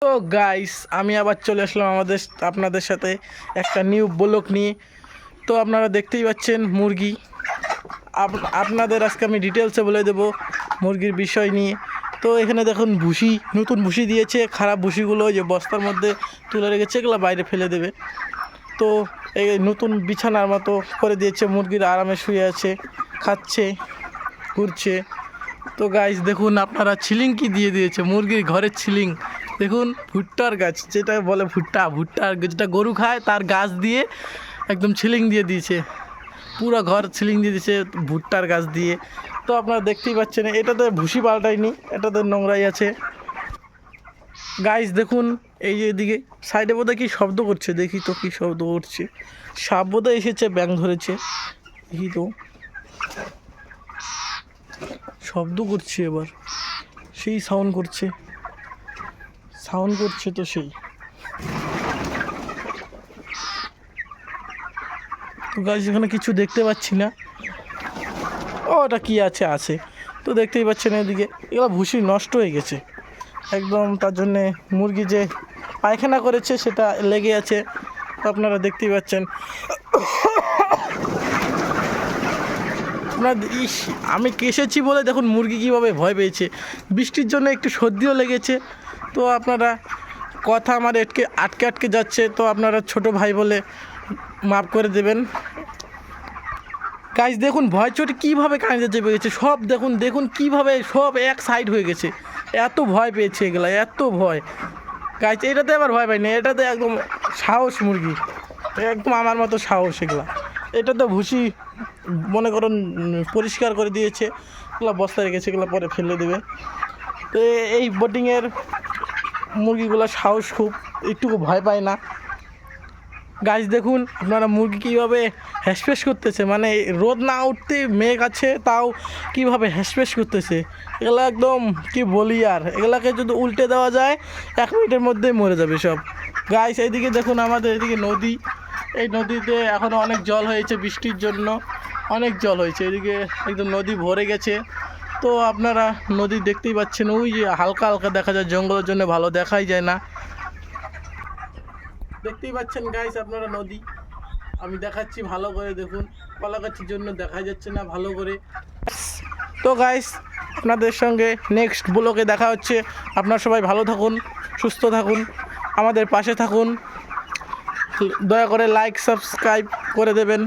তো গাইস আমি আবার চলে আসলাম আপনাদের সাথে একটা নিউ ব্লগ নিয়ে। তো আপনারা দেখতেই পাচ্ছেন মুরগি। আপনাদের আজকে আমি ডিটেলসে বলে দেব মুরগির বিষয় নিয়ে। তো এখানে দেখুন ভুসি, নতুন ভুসি দিয়েছে। খারাপ ভুসিগুলো যে বস্তার মধ্যে তুলে রেখেছে, এগুলো বাইরে ফেলে দেবে। তো এই নতুন বিছানার মতো করে দিয়েছে, মুরগির আরামে শুয়ে আছে, খাচ্ছে, ঘুরছে। তো গাইস দেখুন আপনারা ছিলিং কি দিয়ে দিয়েছে, মুরগির ঘরের ছিলিং। দেখুন ভুট্টার গাছ, যেটা বলে ভুট্টার যেটা গরু খায় তার গাছ দিয়ে একদম ছিলিং দিয়ে দিয়েছে, পুরো ঘর ছিলিং দিয়ে দিয়েছে ভুট্টার গাছ দিয়ে। তো আপনারা দেখতেই পাচ্ছেন এটাতে ভুসি পাল্টায়নি, এটাতে নোংরাই আছে। গাইস দেখুন এই যে এদিকে সাইডে বোধহয় কী শব্দ করছে, দেখি তো কী শব্দ করছে। সাপ বোধহয় এসেছে, ব্যাঙ ধরেছে, দেখি তো। শব্দ করছে, এবার সেই সাউন্ড করছে তো সেই। তো গাইস এখানে কিছু দেখতে পাচ্ছি না। ও ওটা কী আছে। তো দেখতেই পাচ্ছেন এদিকে এগুলো ভুসি নষ্ট হয়ে গেছে একদম, তার জন্যে মুরগি যে পায়খানা করেছে সেটা লেগে আছে। তো আপনারা দেখতেই পাচ্ছেন। আমি কেসেছি বলে দেখুন মুরগি কীভাবে ভয় পেয়েছে। বৃষ্টির জন্য একটু সর্দিও লেগেছে। তো আপনারা কথা আমার আটকে যাচ্ছে, তো আপনারা ছোট ভাই বলে মাফ করে দেবেন। গাইস দেখুন ভয় চোটে কীভাবে কাঁদতে চেপে গেছে সব, দেখুন কীভাবে সব এক সাইড হয়ে গেছে। এত ভয় পেয়েছে এগুলা, এত ভয়। গাইস এটাতে আবার ভয় পাই না, এটাতে একদম সাহস মুরগি, একদম আমার মতো সাহস এগুলা। এটা তো ভুসি মনে করুন পরিষ্কার করে দিয়েছে, এগুলো বস্তায় রেখেছে, এগুলো পরে ফেলে দেবে। তো এই বোটিংয়ের মুরগিগুলো সাহস খুব, একটুকু ভয় পায় না। গাছ দেখুন আপনারা মুরগি কীভাবে হ্যাসফ্যাস করতেছে, মানে রোদ না উঠতে মেঘ আছে তাও কীভাবে হ্যাসফ্যাস করতেছে। এগুলো একদম কি বলি আর, এগুলাকে যদি উল্টে দেওয়া যায় 1 মিনিটের মধ্যেই মরে যাবে সব। গাছ এইদিকে দেখুন আমাদের এদিকে নদী, এই নদীতে এখনও অনেক জল হয়েছে, বৃষ্টির জন্য অনেক জল হয়েছে, এদিকে একদম নদী ভরে গেছে। তো আপনারা নদী দেখতেই পাচ্ছেন, ওই যে হালকা হালকা দেখা যায়, জঙ্গলের জন্য ভালো দেখাই যায় না। দেখতেই পাচ্ছেন গাইস আপনারা নদী, আমি দেখাচ্ছি ভালো করে দেখুন, কলা গাছের জন্য দেখা যাচ্ছে না ভালো করে। তো গাইস আপনাদের সঙ্গে নেক্সট ব্লগে দেখা হচ্ছে। আপনারা সবাই ভালো থাকুন, সুস্থ থাকুন, আমাদের পাশে থাকুন, দয়া করে লাইক সাবস্ক্রাইব করে দেবেন।